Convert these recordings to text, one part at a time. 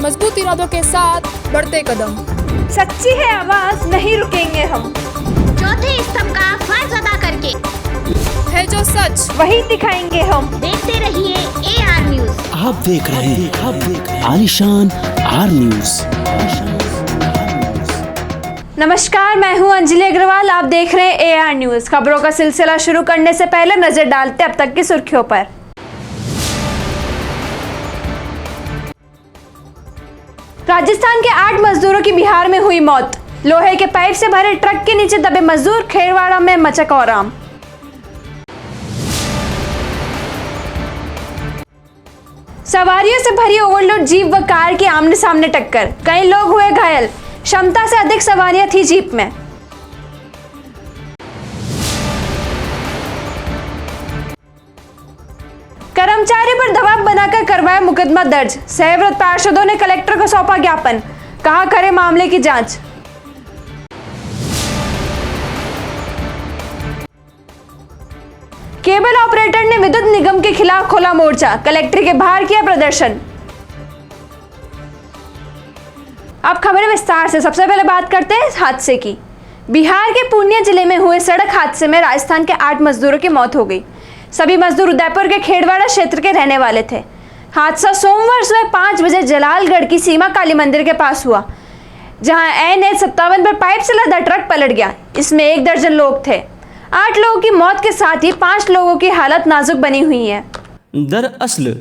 मजबूत इरादों के साथ बढ़ते कदम। सच्ची है आवाज, नहीं रुकेंगे हम। चौथे स्तंभ का फर्ज अदा करके है जो सच वही दिखाएंगे हम। देखते रहिए AR न्यूज। आप देख रहे हैं आलिशान आर न्यूज। नमस्कार, मैं हूं अंजलि अग्रवाल। आप देख रहे हैं AR न्यूज। खबरों का सिलसिला शुरू करने से पहले नजर डालते अब तक की सुर्खियों पर। राजस्थान के 8 मजदूरों की बिहार में हुई मौत। लोहे के पाइप से भरे ट्रक के नीचे दबे मजदूर, खेरवाड़ा में मचा कोहराम। सवारियों से भरी ओवरलोड जीप व कार की आमने सामने टक्कर, कई लोग हुए घायल। क्षमता से अधिक सवारियां थी जीप में। कर्मचारी पर दबाव बनाकर करवाया मुकदमा दर्ज। सहव्रत पार्षदों ने कलेक्टर को सौंपा ज्ञापन, कहा करे मामले की जांच। केबल ऑपरेटर ने विद्युत निगम के खिलाफ खोला मोर्चा, कलेक्टर के बाहर किया प्रदर्शन। अब खबरें विस्तार से। सबसे पहले बात करते हैं हादसे की। बिहार के पूर्णिया जिले में हुए सड़क हादसे में राजस्थान के 8 मजदूरों की मौत हो गई। सभी मजदूर उदयपुर के खेड़वाड़ा क्षेत्र के रहने वाले थे। हादसा सोमवार सुबह 5 बजे जलालगढ़ की सीमा काली मंदिर के पास हुआ, जहां NH57 पर पाइप से लदा ट्रक पलट गया। इसमें 1 दर्जन लोग थे। 8 लोगों की मौत के साथ ही 5 लोगों की हालत नाजुक बनी हुई है। दरअसल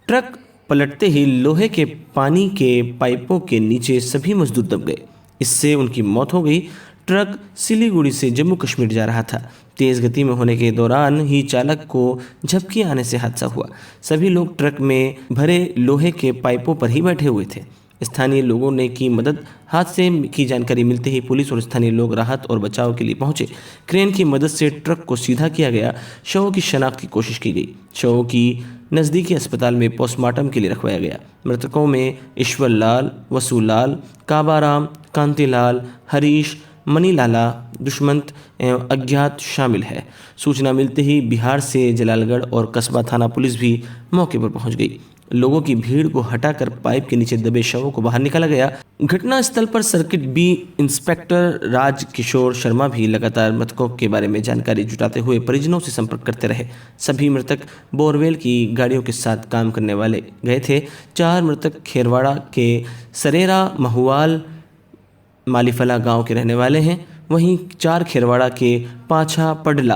ट्रक पलटते ही लोहे के पानी के पाइपों के नीचे सभी मजदूर दब गए। इससे उनकी मौत हो गई। ट्रक सिलीगुड़ी से जम्मू कश्मीर जा रहा था। तेज़ गति में होने के दौरान ही चालक को झपकी आने से हादसा हुआ। सभी लोग ट्रक में भरे लोहे के पाइपों पर ही बैठे हुए थे। स्थानीय लोगों ने की मदद। हादसे की जानकारी मिलते ही पुलिस और स्थानीय लोग राहत और बचाव के लिए पहुंचे। क्रेन की मदद से ट्रक को सीधा किया गया। शवों की शनाख्त की कोशिश की गई। शवों की नज़दीकी अस्पताल में पोस्टमार्टम के लिए रखवाया गया। मृतकों में ईश्वर लाल, वसूलाल, काबाराम, कांतिलाल, हरीश, मनीलाला, दुष्मंत एवं अज्ञात शामिल है। सूचना मिलते ही बिहार से जलालगढ़ और कस्बा थाना पुलिस भी मौके पर पहुंच गई। लोगों की भीड़ को हटाकर पाइप के नीचे दबे शवों को बाहर निकाला गया। घटना स्थल पर circuit B inspector Raj Kishore Sharma भी लगातार मृतकों के बारे में जानकारी जुटाते हुए परिजनों से संपर्क करते रहे। सभी मृतक बोरवेल की गाड़ियों के साथ काम करने वाले गए थे। 4 मृतक खेरवाड़ा के सरेरा महुआल मालीफला गांव के रहने वाले हैं। वहीं 4 खेरवाड़ा के पाछा पडला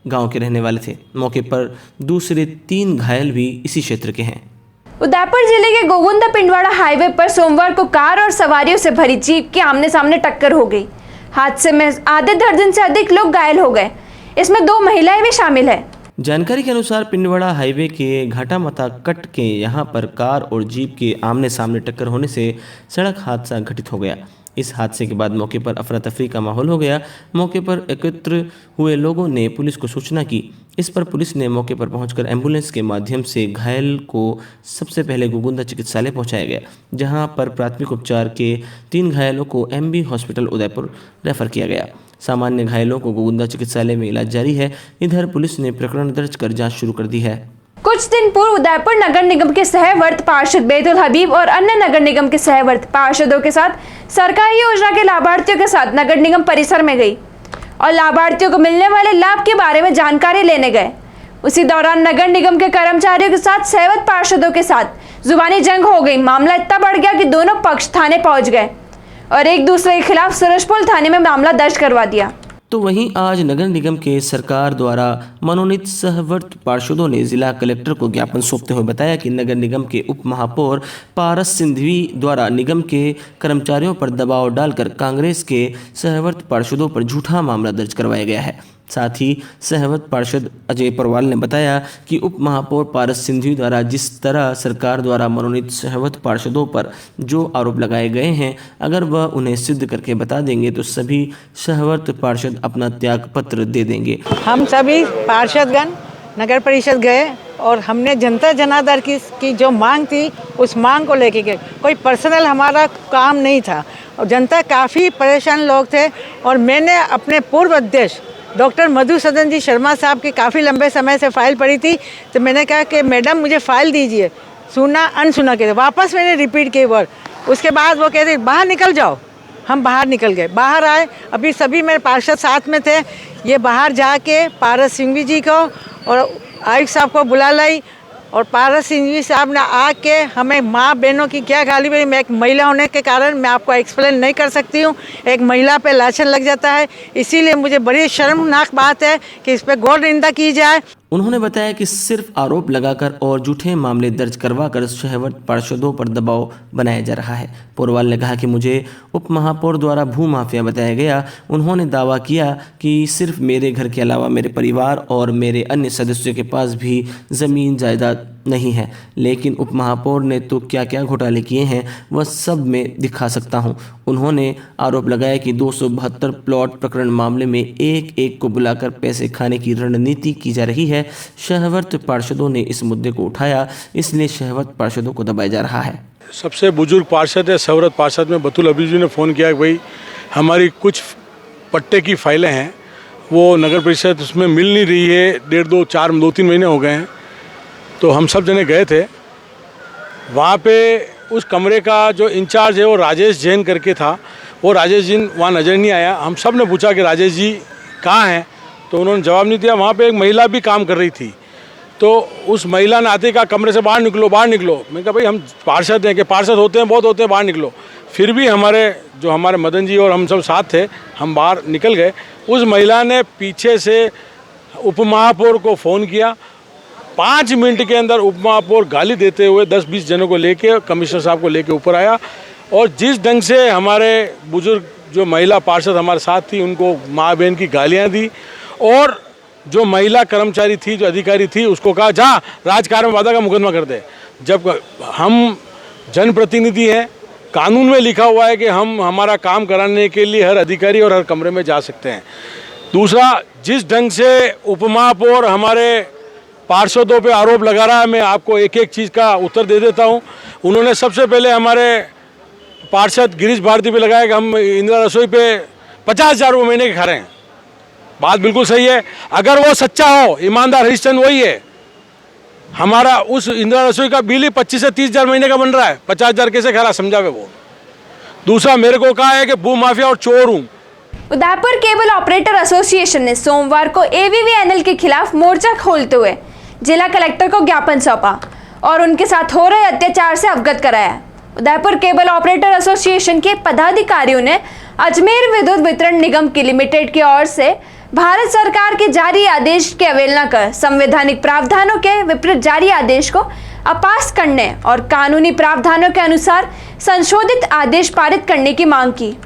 गांव के रहने वाले थे। मौके पर दूसरे 3 घायल भी इसी क्षेत्र के हैं। उदयपुर जिले के गोविंदा पिंडवाड़ा हाईवे पर सोमवार को कार और सवारियों से भरी जीप की आमने सामने टक्कर हो गई। हादसे में आधे दर्जन से अधिक लोग घायल हो गए। इसमें 2 महिलाएं भी शामिल है। जानकारी के अनुसार पिंडवाड़ा हाईवे के घाटामता कट के यहां पर कार और जीप के आमने सामने टक्कर होने से सड़क हादसा घटित हो गया। इस हादसे के बाद मौके पर अफरा तफरी का माहौल हो गया। मौके पर एकत्र हुए लोगों ने पुलिस को सूचना की। इस पर पुलिस ने मौके पर पहुंचकर एम्बुलेंस के माध्यम से घायल को सबसे पहले गोविंदा चिकित्सालय पहुंचाया गया, जहां पर प्राथमिक उपचार के 3 घायलों को MB हॉस्पिटल उदयपुर रेफर किया गया। सामान्य घायलों को गोविंदा चिकित्सालय में इलाज जारी है। इधर पुलिस ने प्रकरण दर्ज कर जाँच शुरू कर दी है। कुछ दिन पूर्व उदयपुर नगर निगम के सहवर्त पार्षद बेतुल हबीब और अन्य नगर निगम के सहवर्त पार्षदों के साथ सरकारी योजना के लाभार्थियों के साथ नगर निगम परिसर में गई और लाभार्थियों को मिलने वाले लाभ के बारे में जानकारी लेने गए। उसी दौरान नगर निगम के कर्मचारियों के साथ सहवर्त पार्षदों के साथ जुबानी जंग हो गई। मामला इतना बढ़ गया कि दोनों पक्ष थाने पहुंच गए और एक दूसरे के खिलाफ सरसपुल थाने में मामला दर्ज करवा दिया। तो वहीं आज नगर निगम के सरकार द्वारा मनोनीत सहवर्त पार्षदों ने जिला कलेक्टर को ज्ञापन सौंपते हुए बताया कि नगर निगम के उप महापौर पारस सिंधवी द्वारा निगम के कर्मचारियों पर दबाव डालकर कांग्रेस के सहवर्त पार्षदों पर झूठा मामला दर्ज करवाया गया है। साथ ही सहवर्त पार्षद अजय परवाल ने बताया कि उप महापौर पारस सिंधवी द्वारा जिस तरह सरकार द्वारा मनोनीत सहवर्त पार्षदों पर जो आरोप लगाए गए हैं, अगर वह उन्हें सिद्ध करके बता देंगे तो सभी सहवर्त पार्षद अपना त्याग पत्र दे देंगे। हम सभी पार्षदगण नगर परिषद गए और हमने जनता जनार्दन की जो मांग थी उस मांग को लेके गए। कोई पर्सनल हमारा काम नहीं था और जनता काफ़ी परेशान लोग थे। और मैंने अपने पूर्व अध्यक्ष डॉक्टर मधुसूदन जी शर्मा साहब की काफ़ी लंबे समय से फ़ाइल पड़ी थी, तो मैंने कहा कि मैडम मुझे फ़ाइल दीजिए। सुना अनसुना कहते, वापस मैंने रिपीट किए वर्ड। उसके बाद वो कहते बाहर निकल जाओ। हम बाहर निकल गए, बाहर आए, अभी सभी मेरे पार्षद साथ में थे। ये बाहर जाके पारस सिंघवी जी को और आयुक्त साहब को बुला लाई, और पारस सिंघवी साहब ने आके हमें माँ बहनों की क्या गाली बनी। मैं एक महिला होने के कारण मैं आपको एक्सप्लेन नहीं कर सकती हूँ। एक महिला पे लाछन लग जाता है, इसीलिए मुझे बड़ी शर्मनाक बात है कि इस पर गौर निंदा की जाए। उन्होंने बताया कि सिर्फ आरोप लगाकर और झूठे मामले दर्ज करवाकर शहवत पार्षदों पर दबाव बनाया जा रहा है। पोरवाल ने कहा कि मुझे उप महापौर द्वारा भू माफिया बताया गया। उन्होंने दावा किया कि सिर्फ मेरे घर के अलावा मेरे परिवार और मेरे अन्य सदस्यों के पास भी ज़मीन जायदाद नहीं है, लेकिन उप महापौर ने तो क्या क्या घोटाले किए हैं वह सब मैं दिखा सकता हूं। उन्होंने आरोप लगाया कि 272 प्लॉट प्रकरण मामले में एक एक को बुलाकर पैसे खाने की रणनीति की जा रही है। शहवत पार्षदों ने इस मुद्दे को उठाया, इसलिए शहवत पार्षदों को दबाया जा रहा है। सबसे बुजुर्ग पार्षद है शहवत पार्षद में बतुल अबी जी ने फ़ोन किया कि भाई हमारी कुछ पट्टे की फाइलें हैं, वो नगर परिषद उसमें मिल नहीं रही है, 2-3 महीने हो गए हैं। तो हम सब जने गए थे वहाँ पे। उस कमरे का जो इंचार्ज है वो राजेश जैन करके था, वो राजेश जैन वहाँ नज़र नहीं आया। हम सब ने पूछा कि राजेश जी कहाँ हैं, तो उन्होंने जवाब नहीं दिया। वहाँ पे एक महिला भी काम कर रही थी, तो उस महिला ने आते कहा कमरे से बाहर निकलो, बाहर निकलो। मैंने कहा भाई हम पार्षद हैं, कि पार्षद होते हैं, बहुत होते हैं, बाहर निकलो। फिर भी हमारे मदन जी और हम सब साथ थे, हम बाहर निकल गए। उस महिला ने पीछे से उप महापौर को फ़ोन किया। 5 मिनट के अंदर उप महापौर गाली देते हुए 10-20 जनों को लेके, कमिश्नर साहब को लेके ऊपर आया, और जिस ढंग से हमारे बुजुर्ग जो महिला पार्षद हमारे साथ थी उनको माँ बहन की गालियां दी, और जो महिला कर्मचारी थी, जो अधिकारी थी, उसको कहा जा राजकार्य में वादा का मुकदमा कर दे। जब हम जनप्रतिनिधि हैं, कानून में लिखा हुआ है कि हम हमारा काम कराने के लिए हर अधिकारी और हर कमरे में जा सकते हैं। दूसरा, जिस ढंग से उप महापौर हमारे पार्षदों पे आरोप लगा रहा है, मैं आपको एक एक चीज़ का उत्तर दे देता हूं। उन्होंने सबसे पहले हमारे पार्षद गिरीश भारती पे लगाया कि हम इंदिरा रसोई पे 50,000 रुपये महीने के खा रहे हैं। बात बिल्कुल सही है। अगर वो सच्चा हो, ईमानदार हरीशचंद्र वही है, हमारा उस इंदिरा रसोई का बिल ही 25 से 30,000 महीने का बन रहा है, 50,000 कैसे खा रहा, समझावे वो। दूसरा, मेरे को कहा है कि भू माफिया और चोर हूँ। उदयपुर केबल ऑपरेटर एसोसिएशन ने सोमवार को एवीवीएनएल के खिलाफ मोर्चा खोलते हुए जिला कलेक्टर को ज्ञापन सौंपा और उनके साथ हो रहे अत्याचार से अवगत कराया। उदयपुर केबल ऑपरेटर एसोसिएशन के पदाधिकारियों ने अजमेर विद्युत वितरण निगम की लिमिटेड की ओर से भारत सरकार के जारी आदेश की अवहेलना कर संवैधानिक प्रावधानों के विपरीत जारी आदेश को अपास करने और कानूनी प्रावधानों के अनुसार संशोधित आदेश पारित करने की मांग की।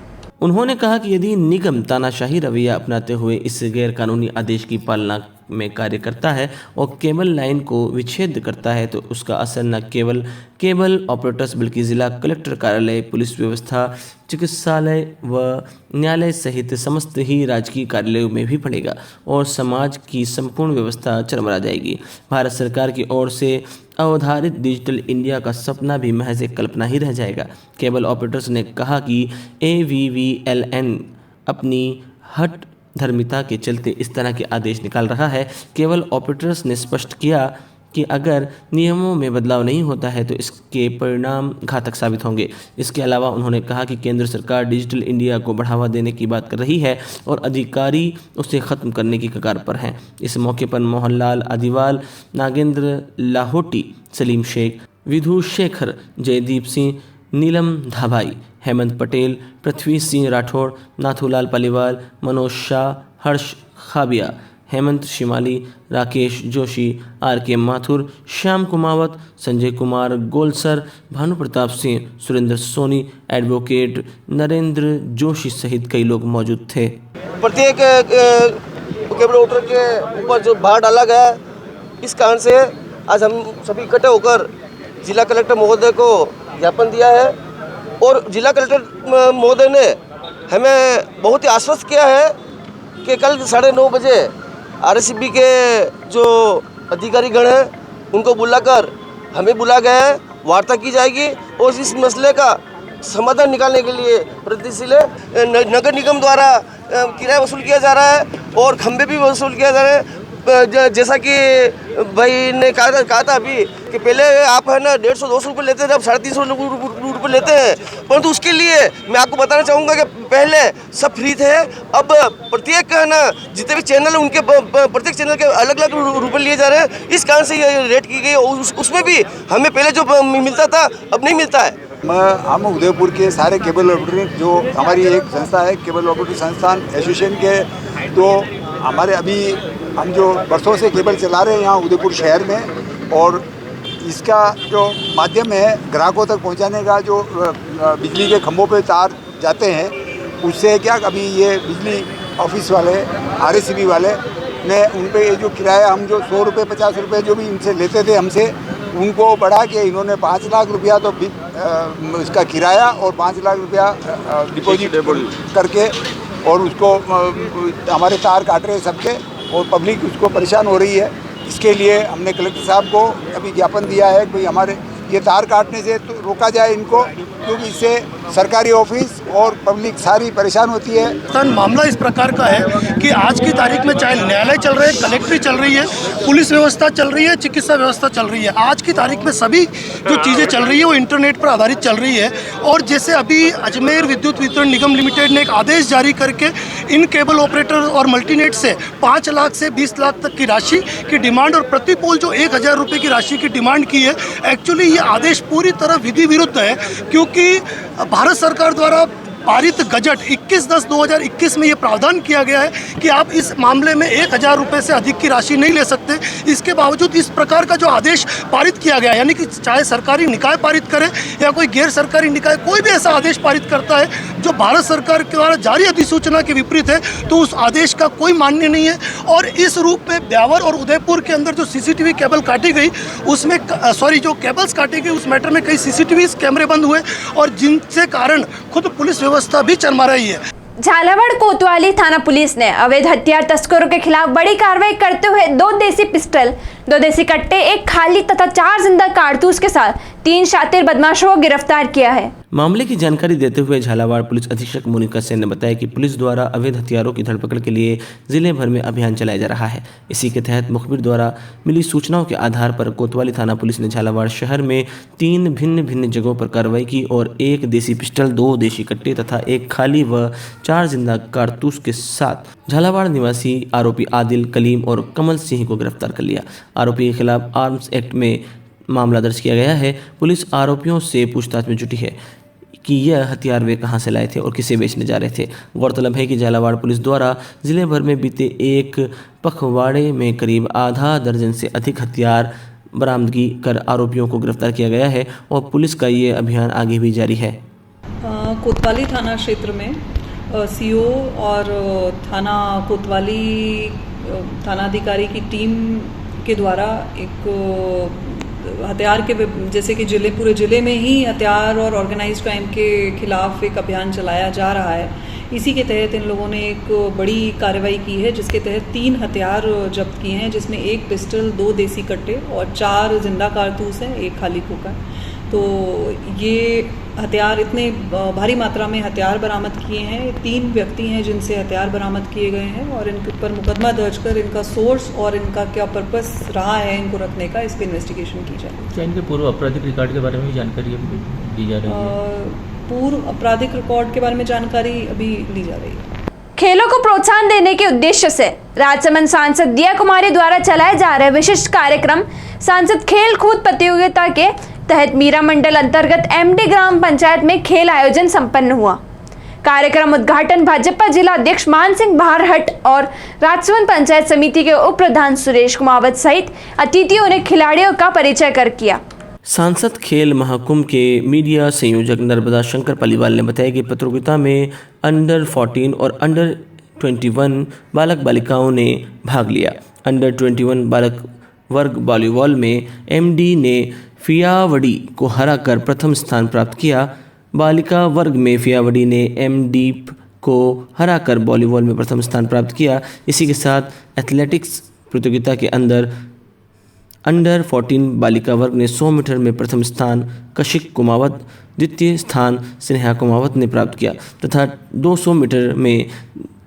उन्होंने कहा कि यदि निगम तानाशाही रवैया अपनाते हुए इस गैर कानूनी आदेश की पालना में कार्य करता है और केबल लाइन को विच्छेद करता है, तो उसका असर न केवल केबल ऑपरेटर्स बल्कि जिला कलेक्टर कार्यालय, पुलिस व्यवस्था, चिकित्सालय व न्यायालय सहित समस्त ही राजकीय कार्यालयों में भी पड़ेगा और समाज की संपूर्ण व्यवस्था चरमरा जाएगी। भारत सरकार की ओर से अवधारित डिजिटल इंडिया का सपना भी महज एक कल्पना ही रह जाएगा। केबल ऑपरेटर्स ने कहा कि AVVLN अपनी हट धर्मिता के चलते इस तरह के आदेश निकाल रहा है। केबल ऑपरेटर्स ने स्पष्ट किया कि अगर नियमों में बदलाव नहीं होता है तो इसके परिणाम घातक साबित होंगे। इसके अलावा उन्होंने कहा कि केंद्र सरकार डिजिटल इंडिया को बढ़ावा देने की बात कर रही है और अधिकारी उसे ख़त्म करने की कगार पर हैं। इस मौके पर मोहनलाल आदिवाल, नागेंद्र लाहौटी, सलीम शेख, विधु शेखर, जयदीप सिंह, नीलम धाबाई, हेमंत पटेल, पृथ्वी सिंह राठौड़, नाथूलाल पालीवाल, मनोज शाह, हर्ष खाबिया, हेमंत शिमाली, राकेश जोशी, RK माथुर, श्याम कुमावत, संजय कुमार गोलसर, भानु प्रताप सिंह, सुरेंद्र सोनी, एडवोकेट नरेंद्र जोशी सहित कई लोग मौजूद थे। प्रत्येक केबल ऑपरेटर के ऊपर जो भार डाला गया, इस कारण से आज हम सभी इकट्ठे होकर जिला कलेक्टर महोदय को ज्ञापन दिया है और जिला कलेक्टर महोदय ने हमें बहुत ही आश्वस्त किया है कि कल 9:30 बजे RSB के जो अधिकारीगण हैं उनको बुलाकर हमें बुला गया है, वार्ता की जाएगी और इस मसले का समाधान निकालने के लिए प्रगतिशील है। नगर निगम द्वारा किराया वसूल किया जा रहा है और खंभे भी वसूल किया जा रहा है। जैसा कि भाई ने कहा था अभी कि पहले आप है ना 150-200 रुपये लेते थे, अब 350 रुपये लेते हैं। परंतु उसके लिए मैं आपको बताना चाहूँगा कि पहले सब फ्री थे, अब प्रत्येक है ना जितने भी चैनल हैं उनके प्रत्येक चैनल के अलग अलग रुपये लिए जा रहे हैं। इस कारण से ये रेट की गई। उसमें भी हमें पहले जो मिलता था अब नहीं मिलता है। हम उदयपुर के सारे केबल ऑपरेटर, जो हमारी एक संस्था है केबल ऑपरेटर संस्थान एसोसिएशन के, तो हमारे अभी हम जो बरसों से केबल चला रहे हैं यहाँ उदयपुर शहर में, और इसका जो माध्यम है ग्राहकों तक पहुँचाने का, जो बिजली के खंभों पे तार जाते हैं, उससे क्या अभी ये बिजली ऑफिस वाले RSCB वाले ने उन पे ये जो किराया हम जो 100 रुपये 50 रुपये जो भी इनसे लेते थे हमसे, उनको बढ़ा के इन्होंने 5 लाख रुपया तो इसका किराया और 5 लाख रुपया डिपॉजिट करके, और उसको हमारे तार काट रहे सबके, और पब्लिक उसको परेशान हो रही है। इसके लिए हमने कलेक्टर साहब को अभी ज्ञापन दिया है कि भाई हमारे ये तार काटने से तो रोका जाए इनको, क्योंकि इससे सरकारी ऑफिस और पब्लिक सारी परेशान होती है। मामला इस प्रकार का है कि आज की तारीख में चाहे न्यायालय चल रहे हैं, कलेक्ट्री चल रही है, पुलिस व्यवस्था चल रही है, चिकित्सा व्यवस्था चल रही है, आज की तारीख में सभी जो चीज़ें चल रही है वो इंटरनेट पर आधारित चल रही है। और जैसे अभी अजमेर विद्युत वितरण निगम लिमिटेड ने एक आदेश जारी करके इन केबल ऑपरेटर और मल्टीनेट से 5 लाख से 20 लाख तक की राशि की डिमांड और प्रति पोल जो 1000 रुपये की राशि की डिमांड की है, एक्चुअली ये आदेश पूरी तरह विधि विरुद्ध है, क्योंकि भारत सरकार द्वारा पारित गजट 21/10/2021 में ये प्रावधान किया गया है कि आप इस मामले में 1000 रुपये से अधिक की राशि नहीं ले सकते। इसके बावजूद इस प्रकार का जो आदेश पारित किया गया, यानी कि चाहे सरकारी निकाय पारित करे या कोई गैर सरकारी निकाय, कोई भी ऐसा आदेश पारित करता है जो भारत सरकार के द्वारा जारी अधिसूचना के विपरीत है, तो उस आदेश का कोई मान्य नहीं है। और इस रूप में ब्यावर और उदयपुर के अंदर जो CCTV केबल काटी गई, उसमें जो केबल्स काटी गई, उस मैटर में कई CCTV कैमरे बंद हुए, और जिनसे कारण खुद पुलिस व्यवस्था भी चरमरा रही है। झालावाड़ कोतवाली थाना पुलिस ने अवैध हथियार तस्करों के खिलाफ बड़ी कार्रवाई करते हुए 2 देसी पिस्टल, 2 देसी कट्टे, 1 खाली तथा 4 जिंदा कारतूस के साथ 3 शातिर बदमाशों को गिरफ्तार किया है। मामले की जानकारी देते हुए झालावाड़ पुलिस अधीक्षक मोनिका सेन ने बताया कि पुलिस द्वारा अवैध हथियारों की धरपकड़ के लिए जिले भर में अभियान चलाया जा रहा है। इसी के तहत मुखबिर द्वारा मिली सूचनाओं के आधार पर कोतवाली थाना पुलिस ने झालावाड़ शहर में 3 भिन्न जगहों पर कार्रवाई की और 1 देसी पिस्टल, 2 देसी कट्टे तथा 1 खाली व 4 जिंदा कारतूस के साथ झालावाड़ निवासी आरोपी आदिल, कलीम और कमल सिंह को गिरफ्तार कर लिया। आरोपी के खिलाफ आर्म्स एक्ट में मामला दर्ज किया गया है। पुलिस आरोपियों से पूछताछ में जुटी है कि यह हथियार वे कहां से लाए थे और किसे बेचने जा रहे थे। गौरतलब है कि झालावाड़ पुलिस द्वारा जिले भर में बीते एक पखवाड़े में करीब आधा दर्जन से अधिक हथियार बरामदगी कर आरोपियों को गिरफ्तार किया गया है और पुलिस का ये अभियान आगे भी जारी है। कोतवाली थाना क्षेत्र में CO और थाना कोतवाली थानाधिकारी की टीम के द्वारा एक हथियार के, जैसे कि पूरे ज़िले में ही हथियार और ऑर्गेनाइज्ड क्राइम के खिलाफ एक अभियान चलाया जा रहा है। इसी के तहत इन लोगों ने एक बड़ी कार्रवाई की है, जिसके तहत 3 हथियार जब्त किए हैं, जिसमें 1 पिस्टल, 2 देसी कट्टे और 4 जिंदा कारतूस हैं, 1 खाली खोखा। तो ये हथियार, इतने भारी मात्रा में हथियार बरामद किए हैं। 3 व्यक्ति हैं जिनसे हथियार बरामद किए गए हैं और इनके ऊपर मुकदमा दर्ज कर इनका सोर्स और इनका क्या पर्पस रहा है इनको रखने का, इस पर इन्वेस्टिगेशन की जाए। क्या इनके पूर्व आपराधिक रिकॉर्ड के बारे में भी जानकारी दी जा रही है? पूर्व आपराधिक रिकॉर्ड के बारे में जानकारी अभी ली जा रही है। खेलों को प्रोत्साहन देने के उद्देश्य से राजसमंद सांसद दिया कुमारी द्वारा चलाए जा रहे विशिष्ट कार्यक्रम सांसद खेल कूद प्रतियोगिता के तहत मीरा मंडल अंतर्गत MD ग्राम पंचायत में खेल आयोजन संपन्न हुआ। कार्यक्रम उद्घाटन भाजपा जिला अध्यक्ष मान सिंह बाहरहट और राजसमंद पंचायत समिति के उप प्रधान सुरेश कुमावत सहित अतिथियों ने खिलाड़ियों का परिचय कर किया। सांसद खेल महाकुंभ के मीडिया संयोजक नर्मदा शंकर पलीवाल ने बताया कि प्रतियोगिता में अंडर 14 और अंडर 21 बालक बालिकाओं ने भाग लिया। अंडर 21 बालक वर्ग वॉलीबॉल में MD ने फियावड़ी को हराकर प्रथम स्थान प्राप्त किया। बालिका वर्ग में फियावड़ी ने MD को हराकर वॉलीबॉल में प्रथम स्थान प्राप्त किया। इसी के साथ एथलेटिक्स प्रतियोगिता के अंडर 14 बालिका वर्ग ने 100 मीटर में प्रथम स्थान कशिक कुमावत, द्वितीय स्थान स्नेहा कुमावत ने प्राप्त किया तथा 200 मीटर में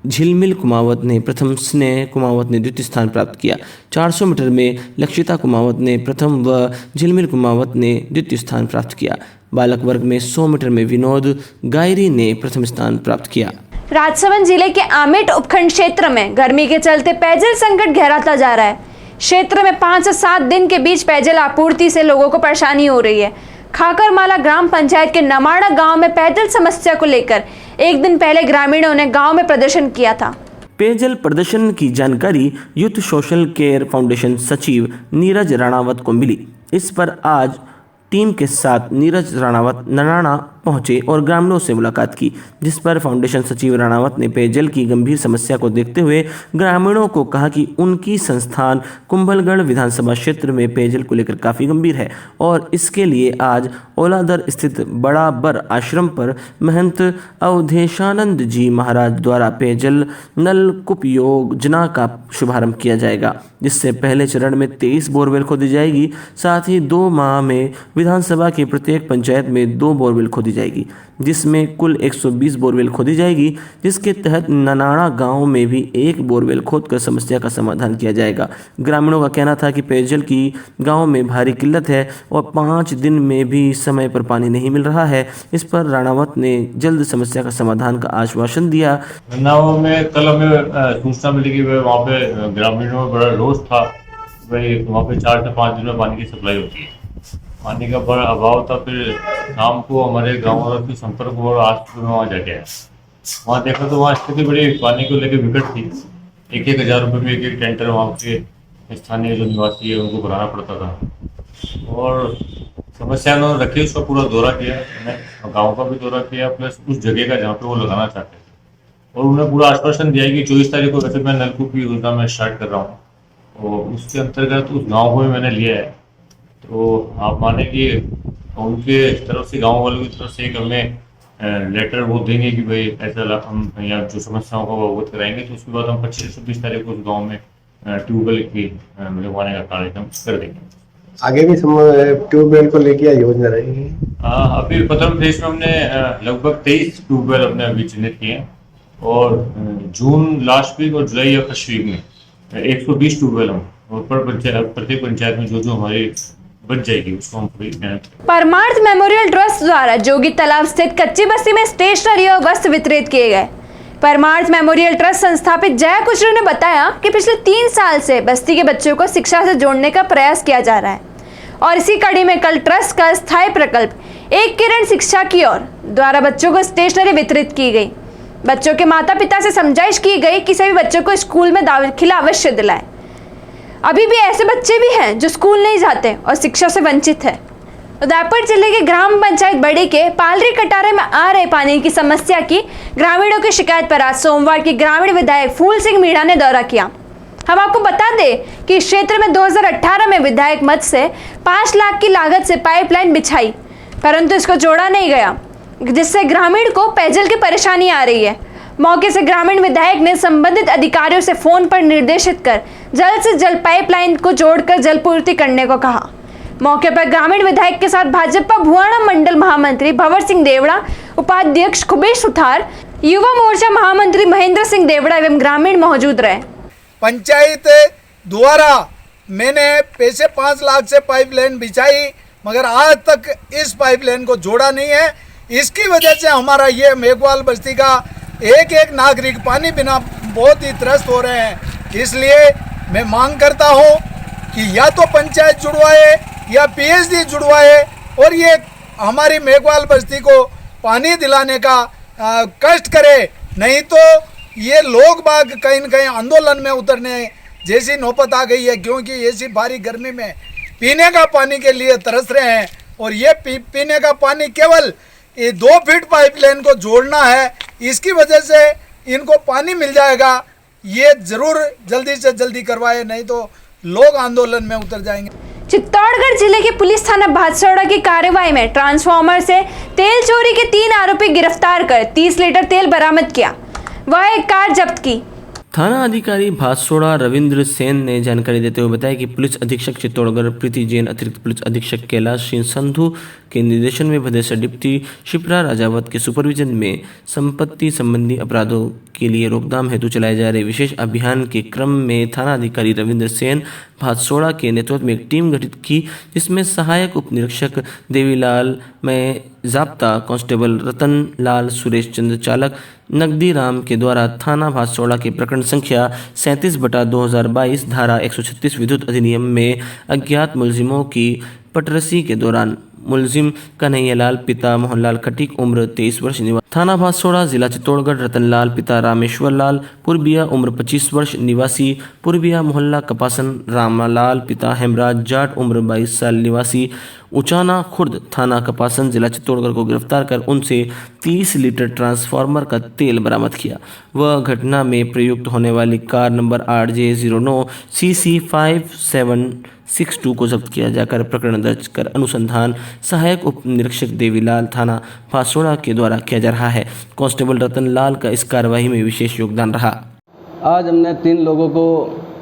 झिलमिल कुमावत ने प्रथम, स्नेह कुमावत ने द्वितीय स्थान प्राप्त किया। 400 मीटर में लक्षिता कुमावत ने प्रथम व झिलमिल कुमावत ने द्वितीय स्थान प्राप्त किया। बालक वर्ग में 100 मीटर में विनोद गायरी ने प्रथम स्थान प्राप्त किया। राजसमंद जिले के आमेट उपखंड क्षेत्र में गर्मी के चलते पेयजल संकट गहराता जा रहा है। क्षेत्र में 5 से 7 दिन के बीच पेयजल आपूर्ति से लोगों को परेशानी हो रही है। खाकरमाला ग्राम पंचायत के नमाड़ा गांव में पेयजल समस्या को लेकर एक दिन पहले ग्रामीणों ने गांव में प्रदर्शन किया था। पेयजल प्रदर्शन की जानकारी यूथ सोशल केयर फाउंडेशन सचिव नीरज राणावत को मिली। इस पर आज टीम के साथ नीरज राणावत ननाड़ा पहुंचे और ग्रामीणों से मुलाकात की, जिस पर फाउंडेशन सचिव राणावत ने पेयजल की गंभीर समस्या को देखते हुए ग्रामीणों को कहा कि उनकी संस्थान कुंभलगढ़ विधानसभा क्षेत्र में पेयजल को लेकर काफ़ी गंभीर है और इसके लिए आज ओलादर स्थित बड़ा बर आश्रम पर महंत अवधेशानंद जी महाराज द्वारा पेयजल नलकूप योजना का शुभारंभ किया जाएगा, जिससे पहले चरण में 23 बोरवेल खोदी जाएगी। साथ ही 2 माह में विधानसभा की प्रत्येक पंचायत में 2 बोरवेल खोदी जाएगी, जिसमें कुल 120 बोरवेल खोदी जाएगी, जिसके तहत ननाड़ा गांव में भी 1 बोरवेल खोदकर समस्या का समाधान किया जाएगा। ग्रामीणों का कहना था कि पेयजल की गांव में भारी किल्लत है और 5 दिन में भी समय पर पानी नहीं मिल रहा है। इस पर राणावत ने जल्द समस्या का समाधान का आश्वासन दिया। गाँव में कल हमें सूचना मिली कि वहाँ पे ग्रामीणों में बड़ा रोष था, भाई वहाँ पे 4 से 5 दिन में पानी की सप्लाई होती है। पानी का बड़ा अभाव था। फिर शाम को हमारे गाँव वालों की संपर्क और आज में वहाँ जाके आया, वहाँ देखा तो वहाँ स्थिति बड़ी पानी को लेकर विकट थी। 1-1 हज़ार रुपये में एक टेंटर वहाँ के स्थानीय जो निवासी है उनको भराना पड़ता था और समस्या उन्होंने रखी। उसका पूरा दौरा किया, मैंने गाँव का भी दौरा किया प्लस उस जगह का जहाँ पे वो लगाना चाहते थे और उन्हें पूरा आश्वासन दिया कि 24 तारीख को वैसे मैं नलकूप की योजना में स्टार्ट कर रहा हूँ और उसके अंतर्गत उस गाँव को भी मैंने लिया है। तो आप माने कि उनके तरफ से गांव वालों की तरफ से एक हमें लेटर वो देंगे कि भाई ऐसा हम यहाँ जो समस्याओं का अवगत कराएंगे। तो उसके बाद हम 25-26 तारीख को उस गांव में ट्यूबवेल की लगवाने का कार्यक्रम कर देंगे। आगे भी ट्यूबवेल को लेकर योजना रहेगी। अभी प्रथम फेज में हमने लगभग 23 ट्यूबवेल अपने अभी चिन्हित किए हैं और जून लास्ट वीक और जुलाई या फर्स्ट वीक में 120 ट्यूबवेल हम और प्रत्येक पंचायत में जो हमारी बच जाएगी उसको हम परमार्थ मेमोरियल ट्रस्ट द्वारा जोगी तालाब स्थित कच्ची बस्ती में स्टेशनरी और वस्त्र वितरित किए गए। परमार्थ मेमोरियल ट्रस्ट संस्थापित जया कुचरू ने बताया कि पिछले 3 साल से बस्ती के बच्चों को शिक्षा से जोड़ने का प्रयास किया जा रहा है और इसी कड़ी में कल ट्रस्ट का स्थायी प्रकल्प एक किरण शिक्षा की ओर द्वारा बच्चों को स्टेशनरी वितरित की गई। बच्चों के माता पिता से समझाइश की गई कि सभी बच्चों को स्कूल में दाखिला अवश्य दिलाएं। अभी भी ऐसे बच्चे भी हैं जो स्कूल नहीं जाते और शिक्षा से वंचित है। उदयपुर जिले के ग्राम पंचायत बड़ी के पालरी कटारे में आ रहे पानी की समस्या की ग्रामीणों की शिकायत पर आज सोमवार की ग्रामीण विधायक फूल सिंह मीणा ने दौरा किया। हम आपको बता दें कि इस क्षेत्र में 2018 में विधायक मद से 5 लाख की लागत से पाइपलाइन बिछाई, परंतु इसको जोड़ा नहीं गया, जिससे ग्रामीण को पेयजल की परेशानी आ रही है। मौके से ग्रामीण विधायक ने संबंधित अधिकारियों से फोन पर निर्देशित कर जल्द से जल्द पाइपलाइन को जोड़कर जलपूर्ति करने को कहा। मौके पर ग्रामीण विधायक के साथ भाजपा भुआणा मंडल महामंत्री भंवर सिंह देवड़ा, उपाध्यक्ष खुबेश सुथार, युवा मोर्चा महामंत्री महेंद्र सिंह देवड़ा एवं ग्रामीण मौजूद रहे। पंचायत द्वारा मैंने पैसे 5 लाख से पाइपलाइन बिछाई, मगर आज तक इस पाइपलाइन को जोड़ा नहीं है। इसकी वजह से हमारा ये मेघवाल बस्ती का एक नागरिक पानी बिना बहुत ही त्रस्त हो रहे हैं। इसलिए मैं मांग करता हूँ कि या तो पंचायत जुड़वाए या पीएचडी जुड़वाए और ये हमारी मेघवाल बस्ती को पानी दिलाने का कष्ट करे, नहीं तो ये लोग बाग कहीं न कहीं आंदोलन में उतरने जैसी नौबत आ गई है, क्योंकि ऐसी भारी गर्मी में पीने का पानी के लिए तरस रहे हैं और ये पीने का पानी केवल ये 2 फीट पाइपलाइन को जोड़ना है। इसकी वजह से इनको पानी मिल जाएगा। ये जरूर जल्दी से जल्दी करवाए, नहीं तो लोग आंदोलन में उतर जाएंगे। चित्तौड़गढ़ जिले के पुलिस थाना भादसौड़ा की कार्रवाई में ट्रांसफार्मर से तेल चोरी के 3 आरोपी गिरफ्तार कर 30 लीटर तेल बरामद किया। वह एक कार जब्त की। थाना अधिकारी भातसोड़ा रविंद्र सेन ने जानकारी देते हुए बताया कि पुलिस अधीक्षक चित्तौड़गढ़ प्रीति जैन, अतिरिक्त पुलिस अधीक्षक कैलाश सिंह संधू के निर्देशन में भदेसर डिप्टी शिप्रा राजावत के सुपरविजन में संपत्ति संबंधी अपराधों के लिए रोकथाम हेतु चलाए जा रहे विशेष अभियान के क्रम में थाना अधिकारी रविंद्र सेन भातसोड़ा के नेतृत्व में एक टीम गठित की, जिसमें सहायक उप निरीक्षक देवीलाल में जाब्ता कांस्टेबल रतन लाल, सुरेश चंद्र चालक, नगदी राम के द्वारा थाना भातसोड़ा के प्रकरण संख्या 37/2022 धारा 136 विद्युत अधिनियम में अज्ञात मुलजिमों की पटरसी के दौरान मुलजिम कन्हैयालाल पिता मोहनलाल खटीक उम्र 23 वर्ष निवासी थाना भातसोड़ा जिला चित्तौड़गढ़, रतनलाल पिता रामेश्वर लाल पूर्बिया उम्र 25 वर्ष निवासी पूर्बिया मोहल्ला कपासन, रामलाल पिता हेमराज जाट उम्र 22 साल निवासी उचाना खुर्द थाना कपासन जिला चित्तौड़गढ़ को गिरफ्तार कर उनसे 30 लीटर ट्रांसफार्मर का तेल बरामद किया। वह घटना में प्रयुक्त होने वाली कार नंबर 8J09 CC 5762 को जब्त किया जाकर प्रकरण दर्ज कर अनुसंधान सहायक उप निरीक्षक देवीलाल थाना भातसोड़ा के द्वारा किया जा रहा है। कांस्टेबल रतन लाल का इस कार्रवाई में विशेष योगदान रहा। आज हमने 3 लोगों को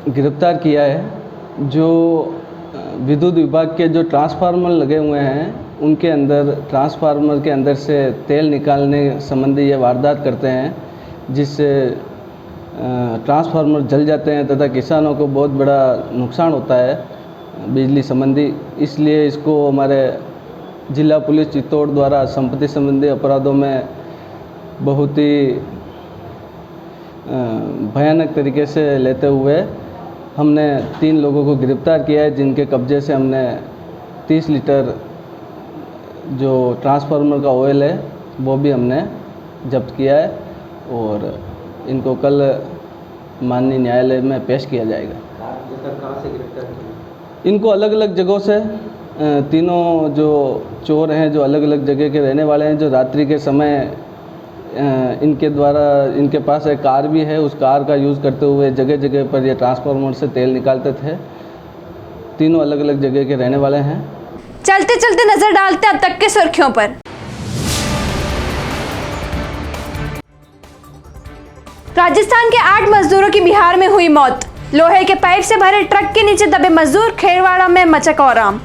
गिरफ्तार किया है, जो विद्युत विभाग के जो ट्रांसफार्मर लगे हुए हैं उनके अंदर ट्रांसफार्मर के अंदर से तेल निकालने संबंधी ये वारदात करते हैं, जिससे ट्रांसफार्मर जल जाते हैं तथा किसानों को बहुत बड़ा नुकसान होता है बिजली संबंधी। इसलिए इसको हमारे जिला पुलिस चित्तौड़ द्वारा संपत्ति संबंधी अपराधों में बहुत ही भयानक तरीके से लेते हुए हमने 3 लोगों को गिरफ्तार किया है, जिनके कब्जे से हमने 30 लीटर जो ट्रांसफार्मर का ऑयल है वो भी हमने जब्त किया है और इनको कल माननीय न्यायालय में पेश किया जाएगा। कहाँ से गिरफ्तार किया? इनको अलग अलग जगहों से, तीनों जो चोर हैं जो अलग अलग जगह के रहने वाले हैं, जो रात्रि के समय इनके द्वारा इनके पास एक कार भी है, उस कार का यूज़ करते हुए जगह जगह पर ये ट्रांसफार्मर से तेल निकालते थे। तीनों अलग अलग जगह के रहने वाले हैं। चलते चलते नजर डालते अब तक के सुर्खियों पर। राजस्थान के 8 मजदूरों की बिहार में हुई मौत। लोहे के पाइप से भरे ट्रक के नीचे दबे मजदूर, खेरवाड़ा में मचा कोहराम।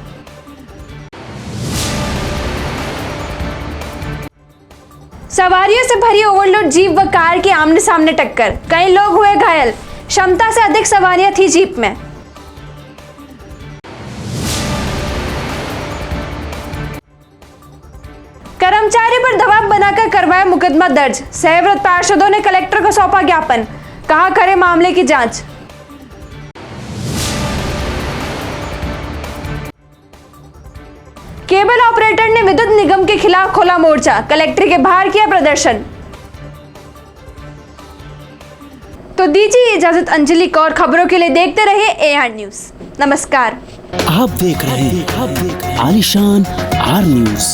सवारियों से भरी ओवरलोड जीप व कार की आमने सामने टक्कर, कई लोग हुए घायल। क्षमता से अधिक सवारियां थी जीप में। कर्मचारी पर दबाव बनाकर करवाया मुकदमा दर्ज। सहव्रत पार्षदों ने कलेक्टर को सौंपा ज्ञापन, कहा करे मामले की जांच। केबल ऑपरेटर ने विद्युत निगम के खिलाफ खोला मोर्चा, कलेक्टर के बाहर किया प्रदर्शन। तो दीजिए इजाजत अंजलि कौर, खबरों के लिए देखते रहिए AR न्यूज़। नमस्कार। आप देख रहे हैं आलिशान आर न्यूज़।